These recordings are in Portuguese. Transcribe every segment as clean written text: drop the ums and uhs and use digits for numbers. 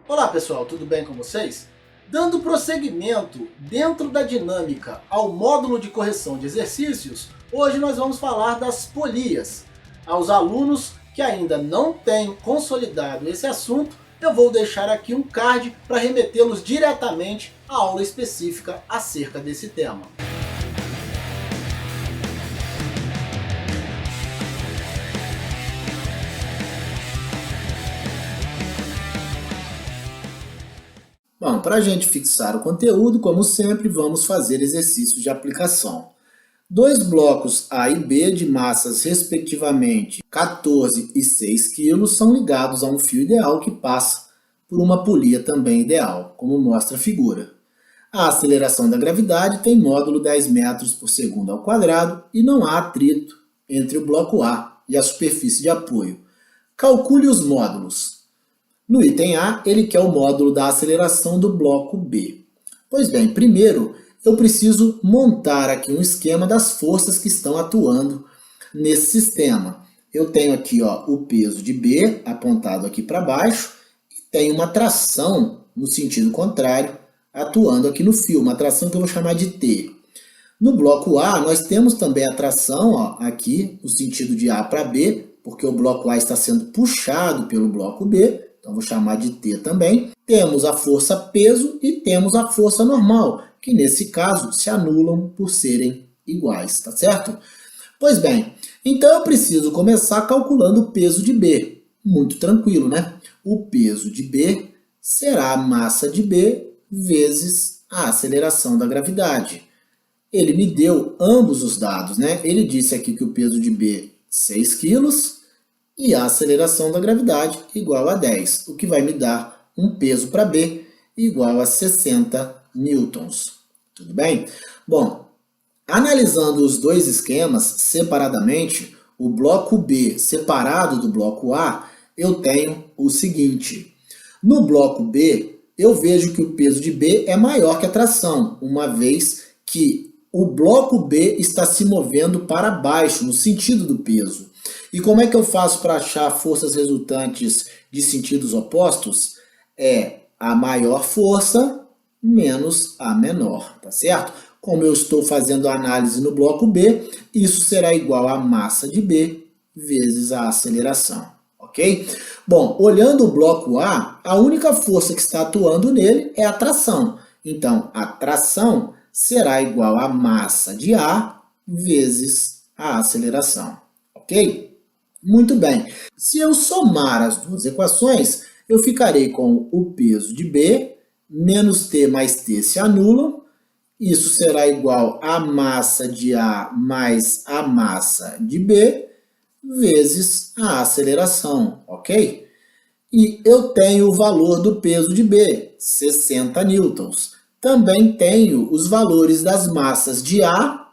Olá pessoal, tudo bem com vocês? Dando prosseguimento dentro da dinâmica ao módulo de correção de exercícios, hoje nós vamos falar das polias. Aos alunos que ainda não têm consolidado esse assunto, eu vou deixar aqui um card para remetê-los diretamente à aula específica acerca desse tema. Bom, para a gente fixar o conteúdo, como sempre, vamos fazer exercícios de aplicação. Dois blocos A e B de massas respectivamente 14 e 6 kg são ligados a um fio ideal que passa por uma polia também ideal, como mostra a figura. A aceleração da gravidade tem módulo 10 metros por segundo ao quadrado e não há atrito entre o bloco A e a superfície de apoio. Calcule os módulos. No item A, ele quer o módulo da aceleração do bloco B. Pois bem, primeiro eu preciso montar aqui um esquema das forças que estão atuando nesse sistema. Eu tenho aqui o peso de B apontado aqui para baixo e tenho uma tração no sentido contrário atuando aqui no fio, uma tração que eu vou chamar de T. No bloco A, nós temos também a tração aqui no sentido de A para B, porque o bloco A está sendo puxado pelo bloco B. Então, vou chamar de T também. Temos a força peso e temos a força normal, que nesse caso se anulam por serem iguais, tá certo? Pois bem, então eu preciso começar calculando o peso de B. Muito tranquilo, né? O peso de B será a massa de B vezes a aceleração da gravidade. Ele me deu ambos os dados, né? Ele disse aqui que o peso de B é 6 kg, e a aceleração da gravidade igual a 10, o que vai me dar um peso para B igual a 60 newtons. Tudo bem? Bom, analisando os dois esquemas separadamente, o bloco B separado do bloco A, eu tenho o seguinte. No bloco B, eu vejo que o peso de B é maior que a tração, uma vez que o bloco B está se movendo para baixo, no sentido do peso. E como é que eu faço para achar forças resultantes de sentidos opostos? É a maior força menos a menor, tá certo? Como eu estou fazendo a análise no bloco B, isso será igual a massa de B vezes a aceleração, ok? Bom, olhando o bloco A, a única força que está atuando nele é a tração. Então, a tração será igual a massa de A vezes a aceleração, ok? Muito bem. Se eu somar as duas equações, eu ficarei com o peso de B, menos T mais T se anulam. Isso será igual a massa de A mais a massa de B, vezes a aceleração, ok? E eu tenho o valor do peso de B, 60 newtons. Também tenho os valores das massas de A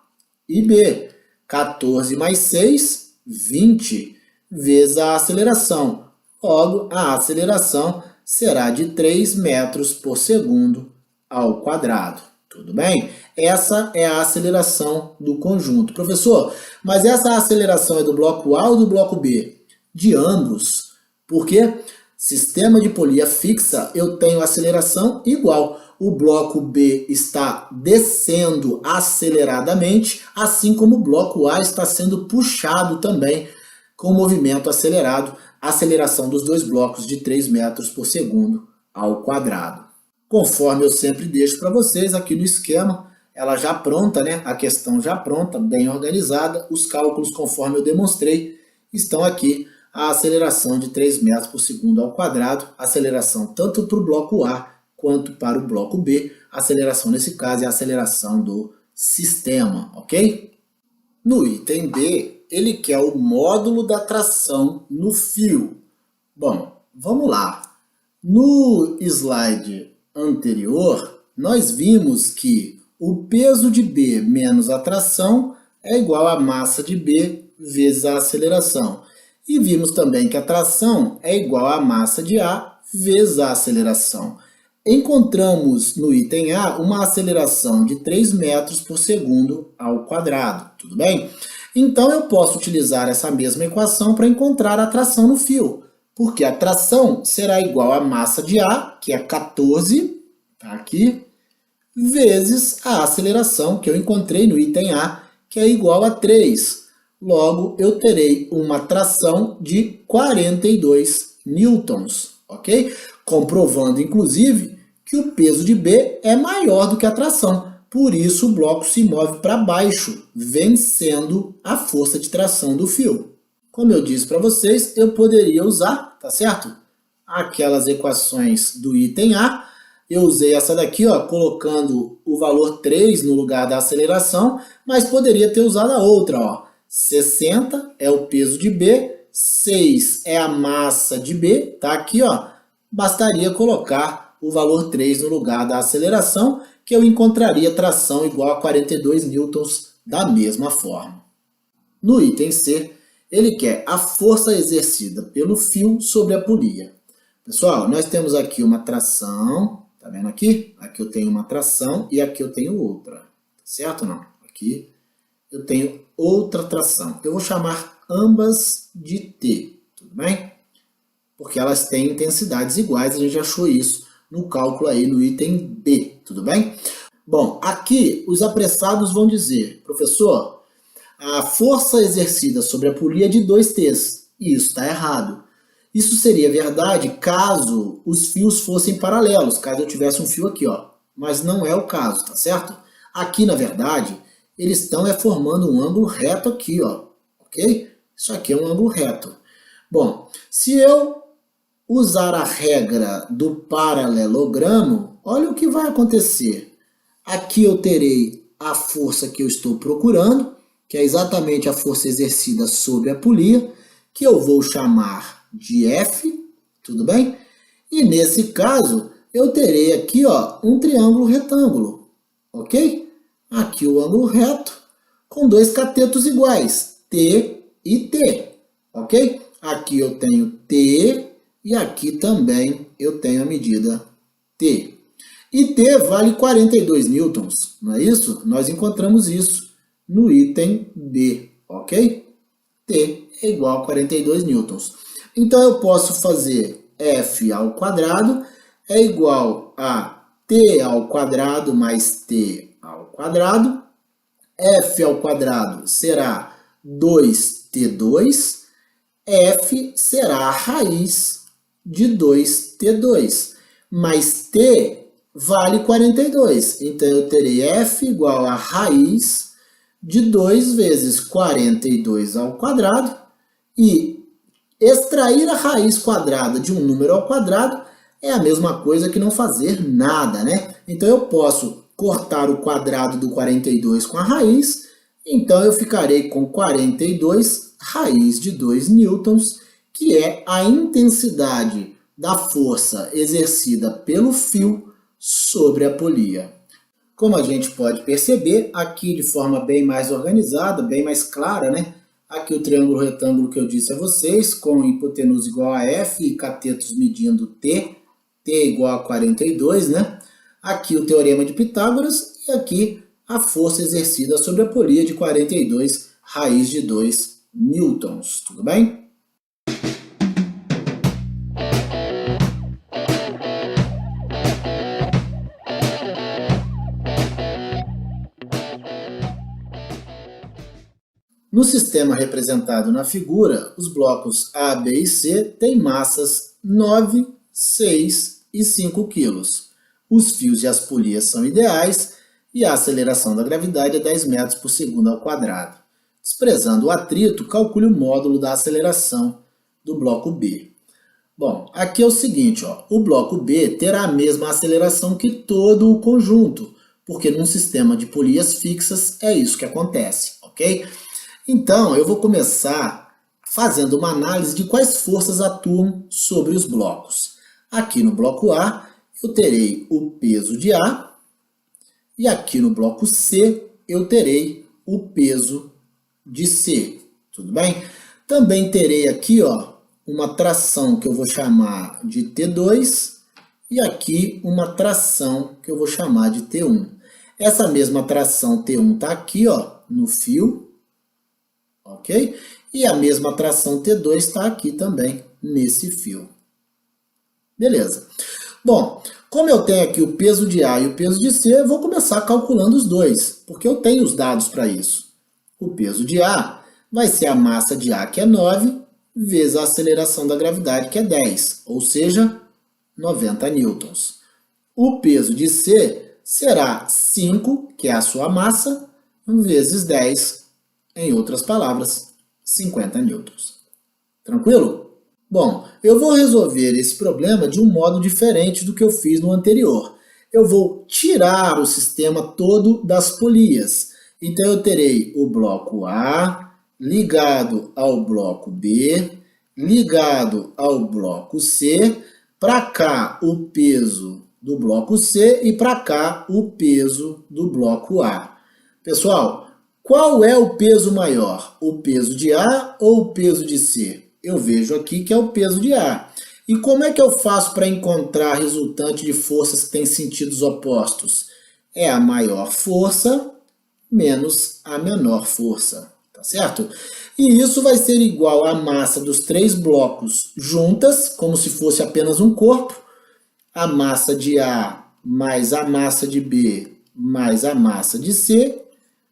e B, 14 mais 6, 20, vezes a aceleração. Logo, a aceleração será de 3 metros por segundo ao quadrado. Tudo bem? Essa é a aceleração do conjunto. Professor, mas essa aceleração é do bloco A ou do bloco B? De ambos. Por quê? Sistema de polia fixa, eu tenho aceleração igual. O bloco B está descendo aceleradamente, assim como o bloco A está sendo puxado também com movimento acelerado, aceleração dos dois blocos de 3 metros por segundo ao quadrado. Conforme eu sempre deixo para vocês aqui no esquema, ela já pronta, né? A questão já pronta, bem organizada, os cálculos conforme eu demonstrei estão aqui. A aceleração de 3 metros por segundo ao quadrado, aceleração tanto para o bloco A quanto para o bloco B. A aceleração nesse caso é a aceleração do sistema, ok? No item B, ele quer o módulo da tração no fio. Bom, vamos lá. No slide anterior, nós vimos que o peso de B menos a tração é igual a massa de B vezes a aceleração. E vimos também que a tração é igual a massa de A vezes a aceleração. Encontramos no item A uma aceleração de 3 metros por segundo ao quadrado, tudo bem? Então eu posso utilizar essa mesma equação para encontrar a tração no fio. Porque a tração será igual à massa de A, que é 14, tá aqui, vezes a aceleração que eu encontrei no item A, que é igual a 3. Logo, eu terei uma tração de 42 newtons, ok? Comprovando, inclusive, que o peso de B é maior do que a tração. Por isso, o bloco se move para baixo, vencendo a força de tração do fio. Como eu disse para vocês, eu poderia usar, tá certo? Aquelas equações do item A. Eu usei essa daqui, ó, colocando o valor 3 no lugar da aceleração, mas poderia ter usado a outra, ó. 60 é o peso de B, 6 é a massa de B, tá aqui, ó. Bastaria colocar o valor 3 no lugar da aceleração, que eu encontraria tração igual a 42 newtons da mesma forma. No item C, ele quer a força exercida pelo fio sobre a polia. Pessoal, nós temos aqui uma tração, tá vendo aqui? Aqui eu tenho uma tração e aqui eu tenho outra, certo ou não? Aqui eu tenho outra tração. Eu vou chamar ambas de T, tudo bem? Porque elas têm intensidades iguais, a gente achou isso no cálculo aí no item B, tudo bem? Bom, aqui os apressados vão dizer, professor, a força exercida sobre a polia é de 2T's. Isso está errado. Isso seria verdade caso os fios fossem paralelos, caso eu tivesse um fio aqui, ó. Mas não é o caso, tá certo? Aqui, na verdade, eles estão formando um ângulo reto aqui, ó. Ok? Isso aqui é um ângulo reto. Bom, se eu usar a regra do paralelogramo, olha o que vai acontecer. Aqui eu terei a força que eu estou procurando, que é exatamente a força exercida sobre a polia, que eu vou chamar de F, tudo bem? E nesse caso, eu terei aqui, ó, um triângulo retângulo, ok? Aqui o ângulo reto, com dois catetos iguais, T e T, ok? Aqui eu tenho T e aqui também eu tenho a medida T. E T vale 42 newtons, não é isso? Nós encontramos isso no item B, ok? T é igual a 42 newtons. Então eu posso fazer F ao quadrado é igual a T ao quadrado mais T ao quadrado. F ao quadrado será 2T2. F será a raiz de 2T2. Mas T vale 42. Então eu terei F igual a raiz de 2 vezes 42 ao quadrado. E extrair a raiz quadrada de um número ao quadrado é a mesma coisa que não fazer nada, né? Então eu posso cortar o quadrado do 42 com a raiz, então eu ficarei com 42 raiz de 2 newtons, que é a intensidade da força exercida pelo fio sobre a polia. Como a gente pode perceber, aqui de forma bem mais organizada, bem mais clara, né? Aqui o triângulo retângulo que eu disse a vocês, com hipotenusa igual a F e catetos medindo T, T igual a 42, né? Aqui o teorema de Pitágoras e aqui a força exercida sobre a polia de 42 raiz de 2 newtons, tudo bem? No sistema representado na figura, os blocos A, B e C têm massas 9, 6 e 5 kg. Os fios e as polias são ideais e a aceleração da gravidade é 10 metros por segundo ao quadrado. Desprezando o atrito, calcule o módulo da aceleração do bloco B. Bom, aqui é o seguinte, ó, o bloco B terá a mesma aceleração que todo o conjunto, porque num sistema de polias fixas é isso que acontece, ok? Então, eu vou começar fazendo uma análise de quais forças atuam sobre os blocos. Aqui no bloco A, eu terei o peso de A, e aqui no bloco C, eu terei o peso de C, tudo bem? Também terei aqui, ó, uma tração que eu vou chamar de T2, e aqui uma tração que eu vou chamar de T1. Essa mesma tração T1 está aqui, ó, no fio, ok? E a mesma tração T2 está aqui também nesse fio. Beleza. Bom, como eu tenho aqui o peso de A e o peso de C, eu vou começar calculando os dois, porque eu tenho os dados para isso. O peso de A vai ser a massa de A, que é 9, vezes a aceleração da gravidade, que é 10, ou seja, 90 newtons. O peso de C será 5, que é a sua massa, vezes 10, em outras palavras, 50 newtons. Tranquilo? Bom, eu vou resolver esse problema de um modo diferente do que eu fiz no anterior. Eu vou tirar o sistema todo das polias. Então eu terei o bloco A ligado ao bloco B, ligado ao bloco C, para cá o peso do bloco C e para cá o peso do bloco A. Pessoal, qual é o peso maior? O peso de A ou o peso de C? Eu vejo aqui que é o peso de A. E como é que eu faço para encontrar a resultante de forças que têm sentidos opostos? É a maior força menos a menor força, tá certo? E isso vai ser igual à massa dos três blocos juntas, como se fosse apenas um corpo, a massa de A mais a massa de B mais a massa de C,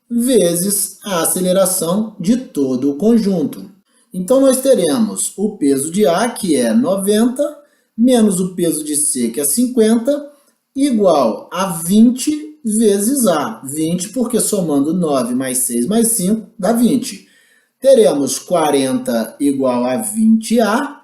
vezes a aceleração de todo o conjunto. Então nós teremos o peso de A, que é 90, menos o peso de C, que é 50, igual a 20 vezes A. 20 porque somando 9 mais 6 mais 5 dá 20. Teremos 40 igual a 20A.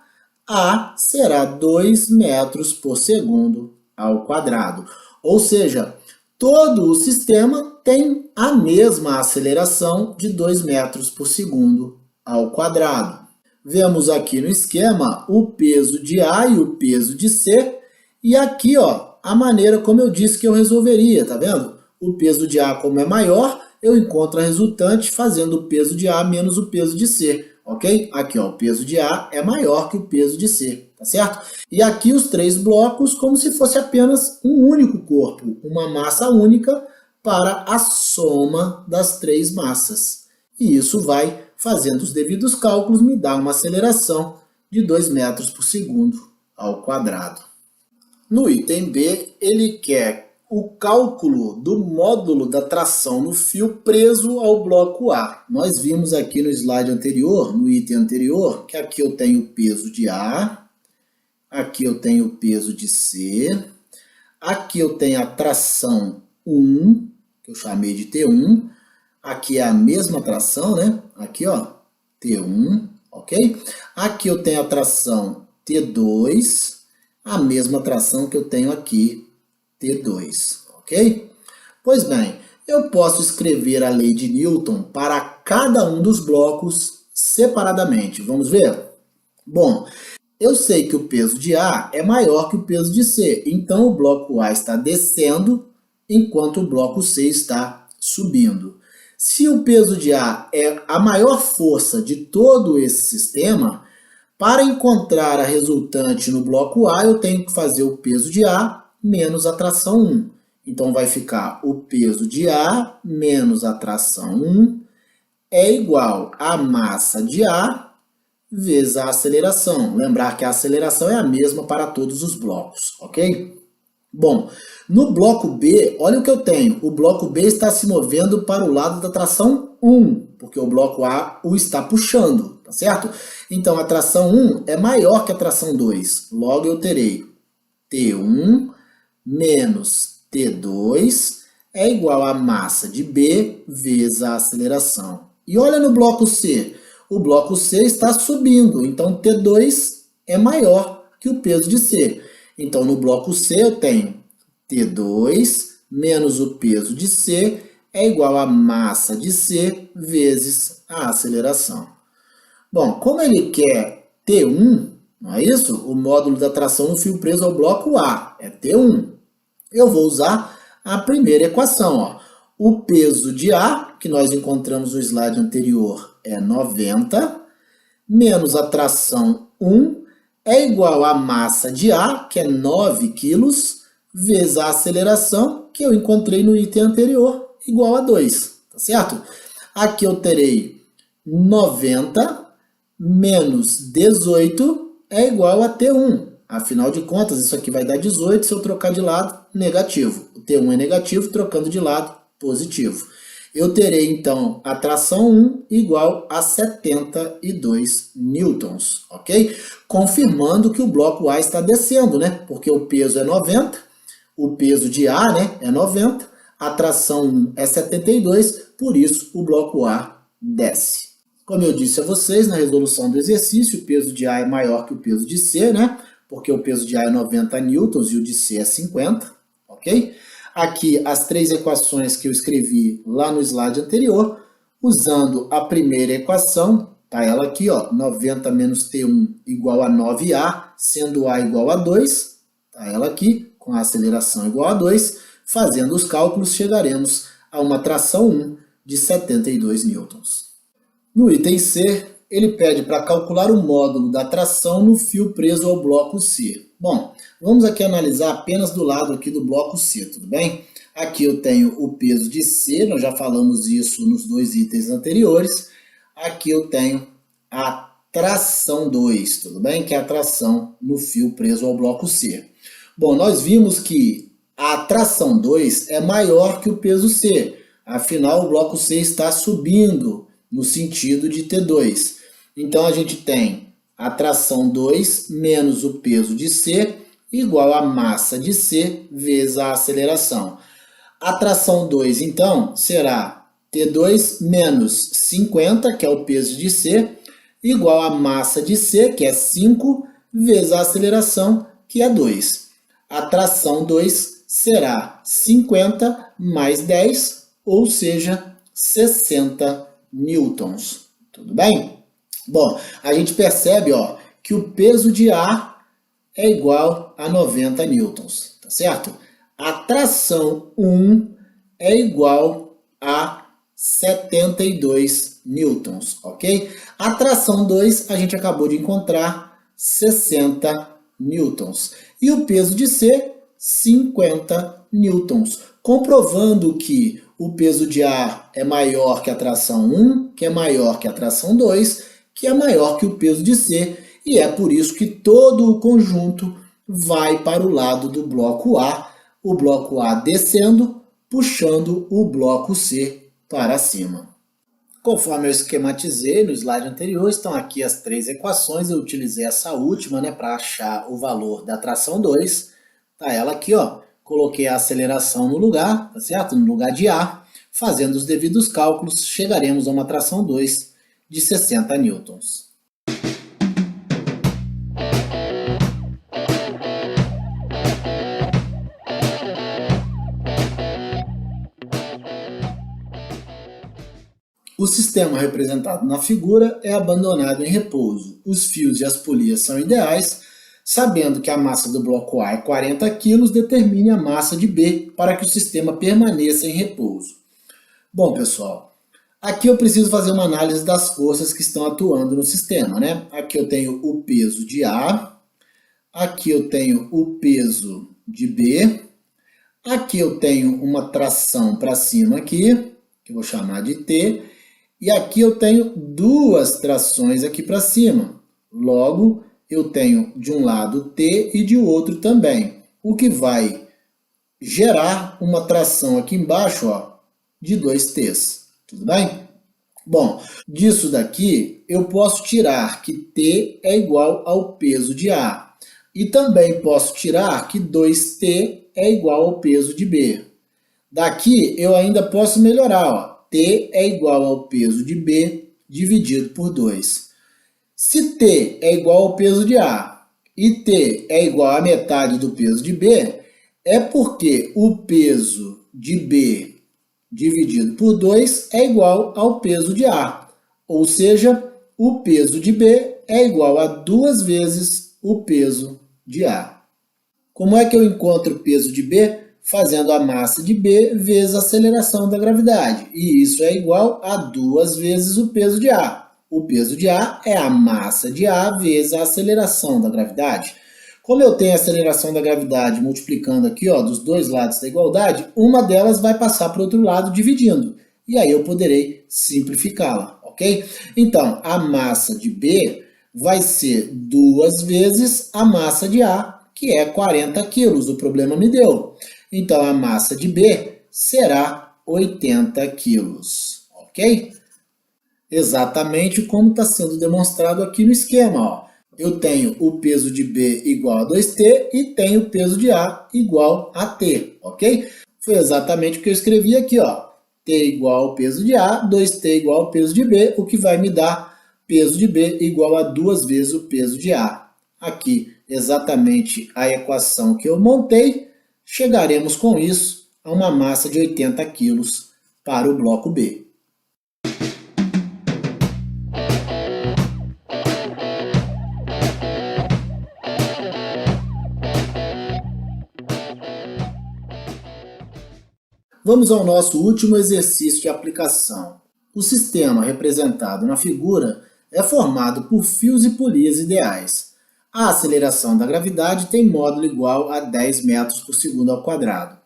A será 2 metros por segundo ao quadrado. Ou seja, todo o sistema tem a mesma aceleração de 2 metros por segundo ao quadrado. Vemos aqui no esquema o peso de A e o peso de C. E aqui, ó, a maneira como eu disse que eu resolveria, tá vendo? O peso de A, como é maior, eu encontro a resultante fazendo o peso de A menos o peso de C, ok? Aqui, ó, o peso de A é maior que o peso de C, tá certo? E aqui os três blocos como se fosse apenas um único corpo, uma massa única para a soma das três massas. E isso vai, fazendo os devidos cálculos, me dá uma aceleração de 2 metros por segundo ao quadrado. No item B, ele quer o cálculo do módulo da tração no fio preso ao bloco A. Nós vimos aqui no slide anterior, no item anterior, que aqui eu tenho o peso de A, aqui eu tenho o peso de C, aqui eu tenho a tração 1, que eu chamei de T1, aqui é a mesma tração, né? Aqui, ó, T1, ok? Aqui eu tenho a tração T2, a mesma tração que eu tenho aqui, T2, ok? Pois bem, eu posso escrever a lei de Newton para cada um dos blocos separadamente. Vamos ver? Bom, eu sei que o peso de A é maior que o peso de C, então o bloco A está descendo, enquanto o bloco C está subindo. Se o peso de A é a maior força de todo esse sistema, para encontrar a resultante no bloco A, eu tenho que fazer o peso de A menos a tração 1. Então vai ficar o peso de A menos a tração 1 é igual à massa de A vezes a aceleração. Lembrar que a aceleração é a mesma para todos os blocos, ok? Bom, no bloco B, olha o que eu tenho. O bloco B está se movendo para o lado da tração 1, porque o bloco A o está puxando, tá certo? Então a tração 1 é maior que a tração 2. Logo eu terei T1 menos T2 é igual à massa de B vezes a aceleração. E olha no bloco C. O bloco C está subindo, então T2 é maior que o peso de C. Então no bloco C eu tenho T2 menos o peso de C é igual à massa de C vezes a aceleração. Bom, como ele quer T1, não é isso? O módulo da tração no fio preso ao bloco A é T1. Eu vou usar a primeira equação. Ó. O peso de A, que nós encontramos no slide anterior, é 90, menos a tração 1 é igual à massa de A, que é 9 kg, vezes a aceleração, que eu encontrei no item anterior, igual a 2, tá certo? Aqui eu terei 90 menos 18 é igual a T1. Afinal de contas, isso aqui vai dar 18, se eu trocar de lado, negativo. O T1 é negativo, trocando de lado, positivo. Eu terei, então, a tração 1 igual a 72 newtons, ok? Confirmando que o bloco A está descendo, né? Porque o peso é 90, o peso de A, né, é 90, a tração 1 é 72, por isso o bloco A desce. Como eu disse a vocês na resolução do exercício, o peso de A é maior que o peso de C, né? Porque o peso de A é 90 newtons e o de C é 50, ok? Aqui as três equações que eu escrevi lá no slide anterior, usando a primeira equação, tá ela aqui, ó, 90 menos T1 igual a 9A, sendo A igual a 2, tá ela aqui, com a aceleração igual a 2, fazendo os cálculos chegaremos a uma tração 1 de 72 newtons. No item C, ele pede para calcular o módulo da tração no fio preso ao bloco C. Bom, vamos aqui analisar apenas do lado aqui do bloco C, tudo bem? Aqui eu tenho o peso de C, nós já falamos isso nos dois itens anteriores. Aqui eu tenho a tração 2, tudo bem? Que é a tração no fio preso ao bloco C. Bom, nós vimos que a tração 2 é maior que o peso C. Afinal, o bloco C está subindo no sentido de T2. Então, a gente tem a tração 2 menos o peso de C igual a massa de C vezes a aceleração. A tração 2, então, será T2 menos 50, que é o peso de C, igual a massa de C, que é 5, vezes a aceleração, que é 2. A tração 2 será 50 mais 10, ou seja, 60 newtons. Tudo bem? Bom, a gente percebe, ó, que o peso de A é igual a 90 newtons, tá certo? A tração 1 é igual a 72 newtons, ok? A tração 2 a gente acabou de encontrar 60 newtons. E o peso de C, 50 newtons, comprovando que o peso de A é maior que a tração 1, que é maior que a tração 2, que é maior que o peso de C, e é por isso que todo o conjunto vai para o lado do bloco A, o bloco A descendo, puxando o bloco C para cima. Conforme eu esquematizei no slide anterior, estão aqui as três equações, eu utilizei essa última, né, para achar o valor da tração 2, tá ela aqui, ó, coloquei a aceleração no lugar, tá certo? No lugar de A, fazendo os devidos cálculos, chegaremos a uma tração 2 de 60 newtons. O sistema representado na figura é abandonado em repouso. Os fios e as polias são ideais. Sabendo que a massa do bloco A é 40 kg, determine a massa de B para que o sistema permaneça em repouso. Bom, pessoal, aqui eu preciso fazer uma análise das forças que estão atuando no sistema, né? Aqui eu tenho o peso de A, aqui eu tenho o peso de B, aqui eu tenho uma tração para cima aqui, que eu vou chamar de T, e aqui eu tenho duas trações aqui para cima. Logo, eu tenho de um lado T e de outro também, o que vai gerar uma tração aqui embaixo, ó, de 2T's. Tudo bem? Bom, disso daqui eu posso tirar que T é igual ao peso de A. E também posso tirar que 2T é igual ao peso de B. Daqui eu ainda posso melhorar, ó. T é igual ao peso de B dividido por 2. Se T é igual ao peso de A e T é igual à metade do peso de B, é porque o peso de B dividido por 2 é igual ao peso de A. Ou seja, o peso de B é igual a 2 vezes o peso de A. Como é que eu encontro o peso de B? Fazendo a massa de B vezes a aceleração da gravidade. E isso é igual a 2 vezes o peso de A. O peso de A é a massa de A vezes a aceleração da gravidade. Como eu tenho a aceleração da gravidade multiplicando aqui, ó, dos dois lados da igualdade, uma delas vai passar para o outro lado dividindo. E aí eu poderei simplificá-la, ok? Então, a massa de B vai ser 2 vezes a massa de A, que é 40 quilos, o problema me deu. Então, a massa de B será 80 quilos, ok? Exatamente como está sendo demonstrado aqui no esquema, ó. Eu tenho o peso de B igual a 2T e tenho o peso de A igual a T, ok? Foi exatamente o que eu escrevi aqui, ó. T igual ao peso de A, 2T igual ao peso de B, o que vai me dar peso de B igual a 2 vezes o peso de A. Aqui, exatamente a equação que eu montei, chegaremos com isso a uma massa de 80 quilos para o bloco B. Vamos ao nosso último exercício de aplicação. O sistema representado na figura é formado por fios e polias ideais. A aceleração da gravidade tem módulo igual a 10 metros por segundo ao quadrado.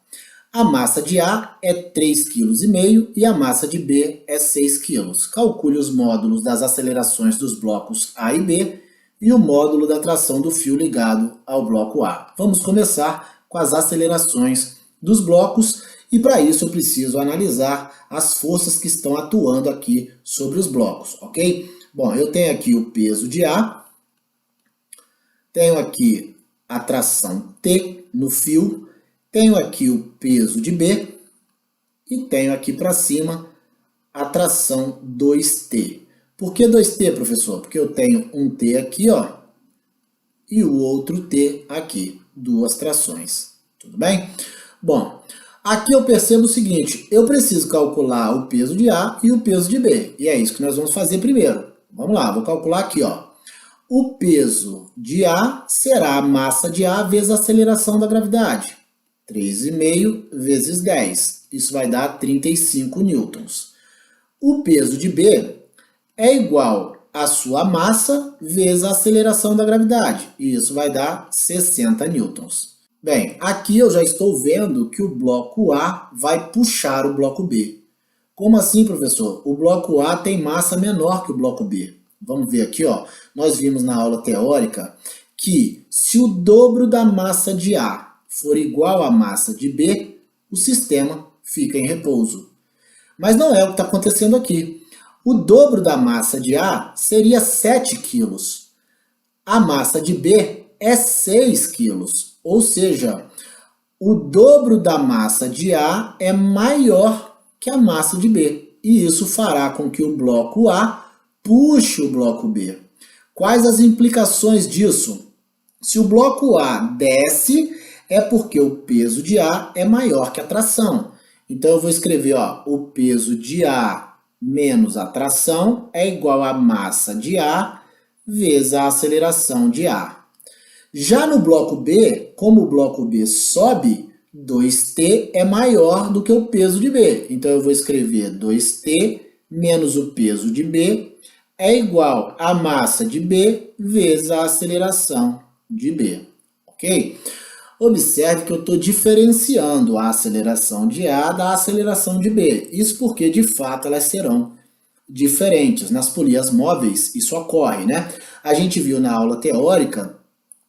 A massa de A é 3,5 kg e a massa de B é 6 kg. Calcule os módulos das acelerações dos blocos A e B e o módulo da tração do fio ligado ao bloco A. Vamos começar com as acelerações dos blocos. E para isso eu preciso analisar as forças que estão atuando aqui sobre os blocos, ok? Bom, eu tenho aqui o peso de A, tenho aqui a tração T no fio, tenho aqui o peso de B e tenho aqui para cima a tração 2T. Por que 2T, professor? Porque eu tenho um T aqui, ó, e o outro T aqui, duas trações, tudo bem? Bom, aqui eu percebo o seguinte, eu preciso calcular o peso de A e o peso de B. E é isso que nós vamos fazer primeiro. Vamos lá, vou calcular aqui, ó. O peso de A será a massa de A vezes a aceleração da gravidade. 3,5 vezes 10. Isso vai dar 35 newtons. O peso de B é igual a sua massa vezes a aceleração da gravidade. E isso vai dar 60 newtons. Bem, aqui eu já estou vendo que o bloco A vai puxar o bloco B. Como assim, professor? O bloco A tem massa menor que o bloco B. Vamos ver aqui, ó. Nós vimos na aula teórica que se o dobro da massa de A for igual à massa de B, o sistema fica em repouso. Mas não é o que está acontecendo aqui. O dobro da massa de A seria 7 kg. A massa de B é 6 kg. Ou seja, o dobro da massa de A é maior que a massa de B. E isso fará com que o bloco A puxe o bloco B. Quais as implicações disso? Se o bloco A desce, é porque o peso de A é maior que a tração. Então eu vou escrever, ó, o peso de A menos a tração é igual à massa de A vezes a aceleração de A. Já no bloco B, como o bloco B sobe, 2T é maior do que o peso de B. Então eu vou escrever 2T menos o peso de B é igual à massa de B vezes a aceleração de B. Ok? Observe que eu estou diferenciando a aceleração de A da aceleração de B. Isso porque, de fato, elas serão diferentes. Nas polias móveis, isso ocorre, né? A gente viu na aula teórica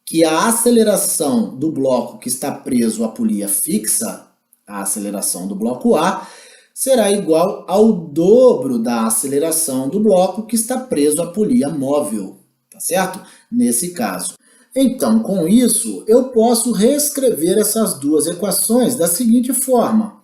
que a aceleração do bloco que está preso à polia fixa, a aceleração do bloco A, será igual ao dobro da aceleração do bloco que está preso à polia móvel, tá certo? Nesse caso. Então, com isso, eu posso reescrever essas duas equações da seguinte forma.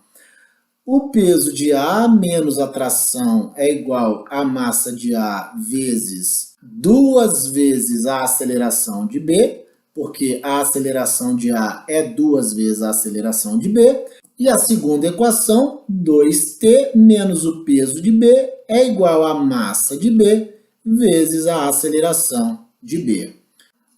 O peso de A menos a tração é igual à massa de A vezes 2 vezes a aceleração de B, porque a aceleração de A é 2 vezes a aceleração de B. E a segunda equação, 2T menos o peso de B é igual à massa de B vezes a aceleração de B.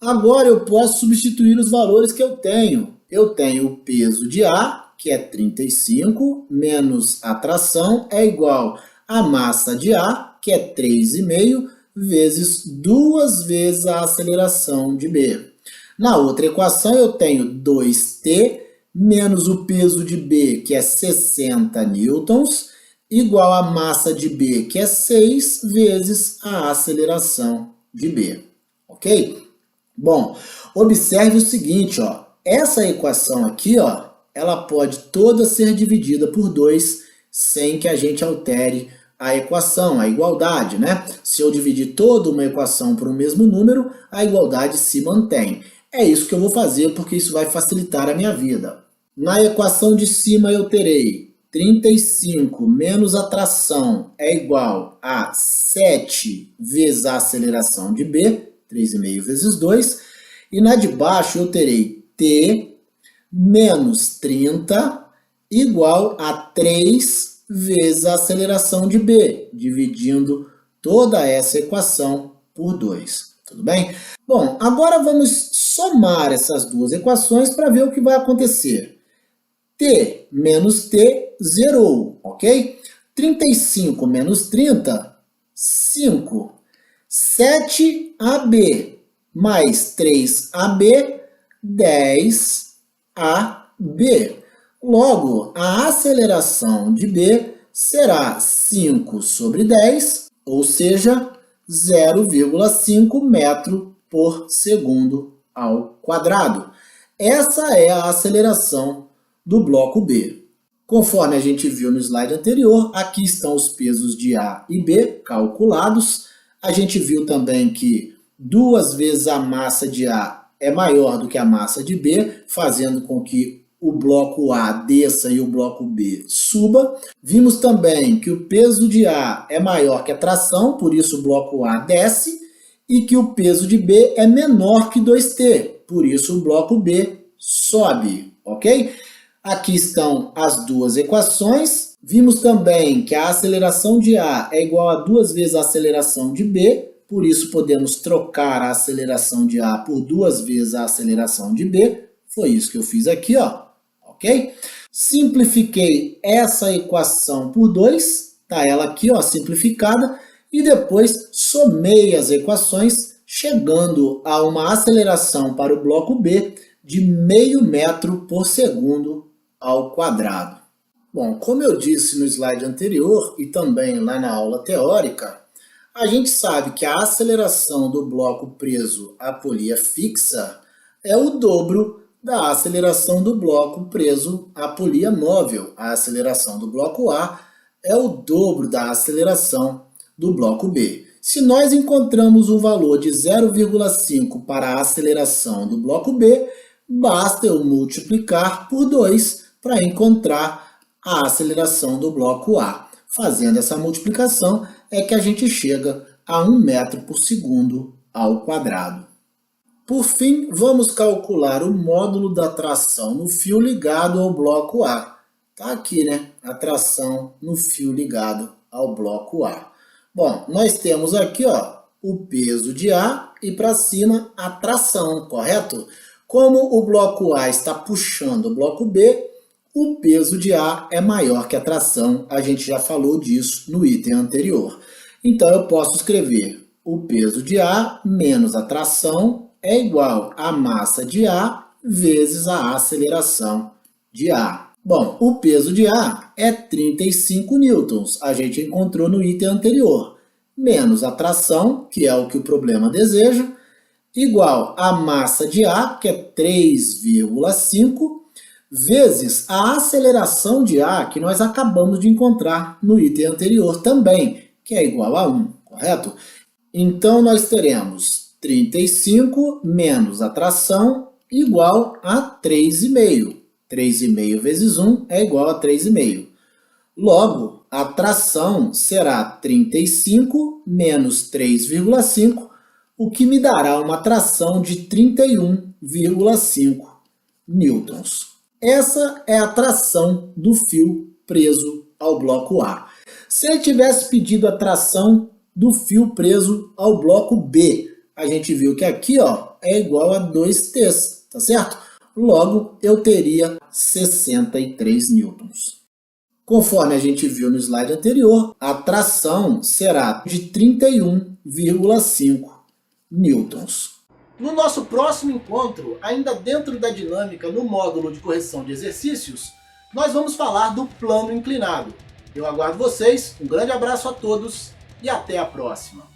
Agora eu posso substituir os valores que eu tenho. Eu tenho o peso de A, que é 35, menos a tração é igual à massa de A, que é 3,5, vezes 2 vezes a aceleração de B. Na outra equação eu tenho 2T menos o peso de B, que é 60 newtons, igual à massa de B, que é 6, vezes a aceleração de B. ok? Bom, observe o seguinte, ó, essa equação aqui, ó, ela pode toda ser dividida por 2 sem que a gente altere a equação, a igualdade, né? Se eu dividir toda uma equação por um mesmo número, a igualdade se mantém. É isso que eu vou fazer porque isso vai facilitar a minha vida. Na equação de cima eu terei 35 menos a tração é igual a 7 vezes a aceleração de B, 3,5 vezes 2. E na de baixo eu terei T menos 30 igual a 3 vezes a aceleração de B, dividindo toda essa equação por 2. Tudo bem? Bom, agora vamos somar essas duas equações para ver o que vai acontecer. T menos T zerou, ok? 35 menos 30, 5. 7AB mais 3AB, 10AB. Logo, a aceleração de B será 5 sobre 10, ou seja, 0,5 metro por segundo ao quadrado. Essa é a aceleração do bloco B. Conforme a gente viu no slide anterior, aqui estão os pesos de A e B calculados. A gente viu também que 2 vezes a massa de A é maior do que a massa de B, fazendo com que o bloco A desça e o bloco B suba. Vimos também que o peso de A é maior que a tração, por isso o bloco A desce, e que o peso de B é menor que 2T, por isso o bloco B sobe, ok? Aqui estão as duas equações. Vimos também que a aceleração de A é igual a 2 vezes a aceleração de B, por isso podemos trocar a aceleração de A por 2 vezes a aceleração de B. Foi isso que eu fiz aqui, ó, ok? Simplifiquei essa equação por 2, tá ela aqui, ó, simplificada, e depois somei as equações, chegando a uma aceleração para o bloco B de meio metro por segundo ao quadrado. Bom, como eu disse no slide anterior e também lá na aula teórica, a gente sabe que a aceleração do bloco preso à polia fixa é o dobro da aceleração do bloco preso à polia móvel. A aceleração do bloco A é o dobro da aceleração do bloco B. Se nós encontramos o valor de 0,5 para a aceleração do bloco B, basta eu multiplicar por 2 para encontrar a aceleração do bloco A. Fazendo essa multiplicação é que a gente chega a 1 metro por segundo ao quadrado. Por fim, vamos calcular o módulo da tração no fio ligado ao bloco A. Está aqui, né? A tração no fio ligado ao bloco A. Bom, nós temos aqui, ó, o peso de A e para cima a tração, correto? Como o bloco A está puxando o bloco B, o peso de A é maior que a tração, a gente já falou disso no item anterior. Então eu posso escrever o peso de A menos a tração é igual a massa de A vezes a aceleração de A. Bom, o peso de A é 35 newtons, a gente encontrou no item anterior, menos a tração, que é o que o problema deseja, igual a massa de A, que é 3,5, vezes a aceleração de A, que nós acabamos de encontrar no item anterior também, que é igual a 1, correto? Então, nós teremos 35 menos a tração igual a 3,5. 3,5 vezes 1 é igual a 3,5. Logo, a tração será 35 menos 3,5, o que me dará uma tração de 31,5 newtons. Essa é a tração do fio preso ao bloco A. Se ele tivesse pedido a tração do fio preso ao bloco B, a gente viu que aqui, ó, é igual a 2T, tá certo? Logo, eu teria 63 newtons. Conforme a gente viu no slide anterior, a tração será de 31,5 newtons. No nosso próximo encontro, ainda dentro da dinâmica no módulo de correção de exercícios, nós vamos falar do plano inclinado. Eu aguardo vocês, um grande abraço a todos e até a próxima!